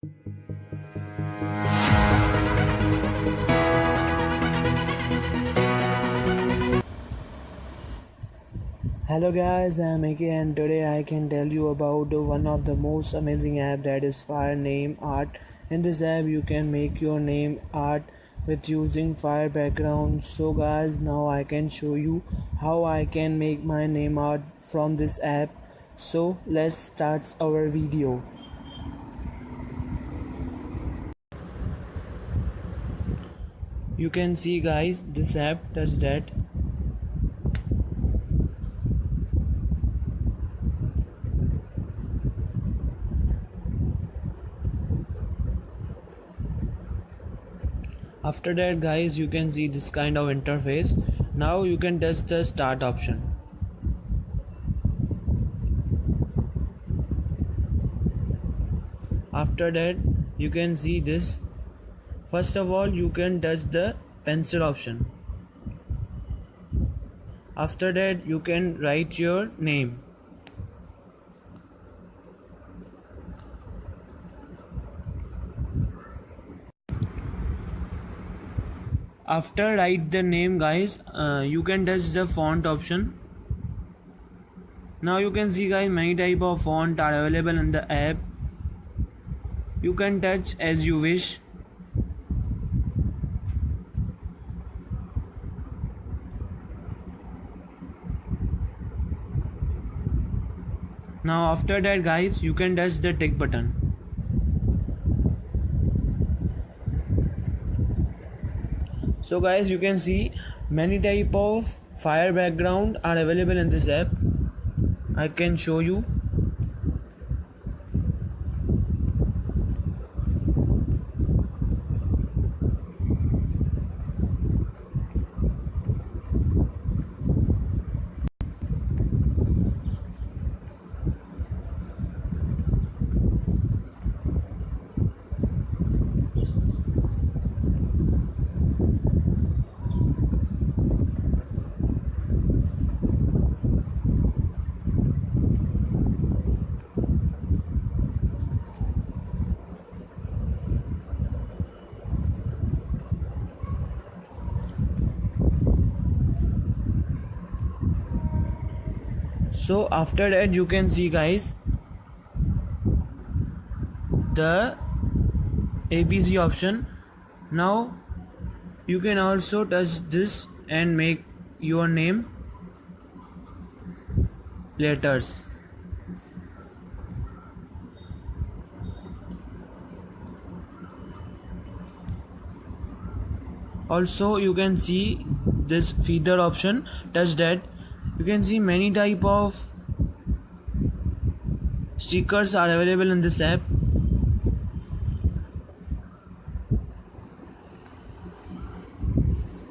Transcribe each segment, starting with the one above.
Hello guys, I'm Ike and today I can tell you about one of the most amazing app, that is Fire Name Art. In this app you can make your name art with using Fire background. So guys, now I can show you how I can make my name art from this app. So let's start our video. You can see guys, this app does that. After that guys, you can see this kind of interface. Now you can touch the start option. After that you can see this. First of all, you can touch the pencil option. After that you can write your name. After write the name guys, you can touch the font option. Now you can see guys, many type of font are available in the app. You can touch as you wish. Now after that guys, you can touch the tick button. So guys, you can see many type of fire background are available in this app. I can show you. So after that you can see guys the ABC option. Now you can also touch this and make your name letters. Also you can see this feather option. Touch that. You can see many type of stickers are available in this app.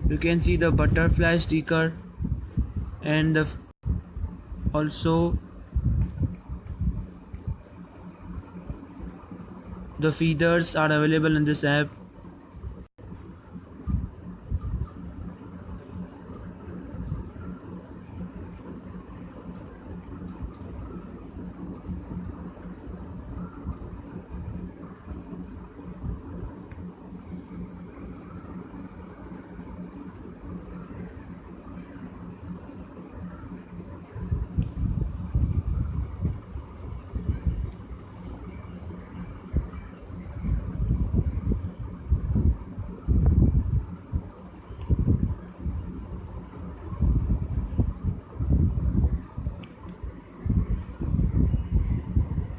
You can see the butterfly sticker and also the feathers are available in this app.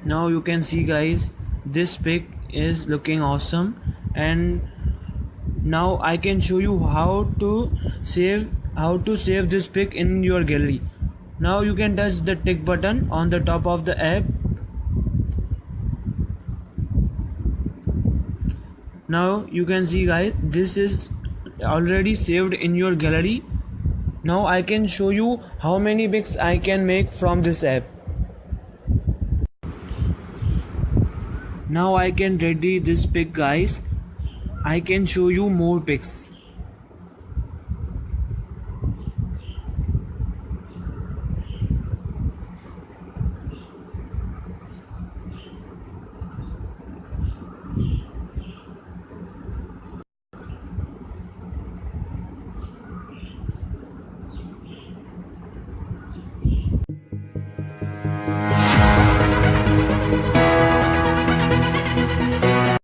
Now you can see guys, this pic is looking awesome, and now I can show you how to save this pic in your gallery. Now you can touch the tick button on the top of the app. Now you can see guys, this is already saved in your gallery. Now I can show you how many pics I can make from this app. Now I can ready this pic guys. I can show you more pics.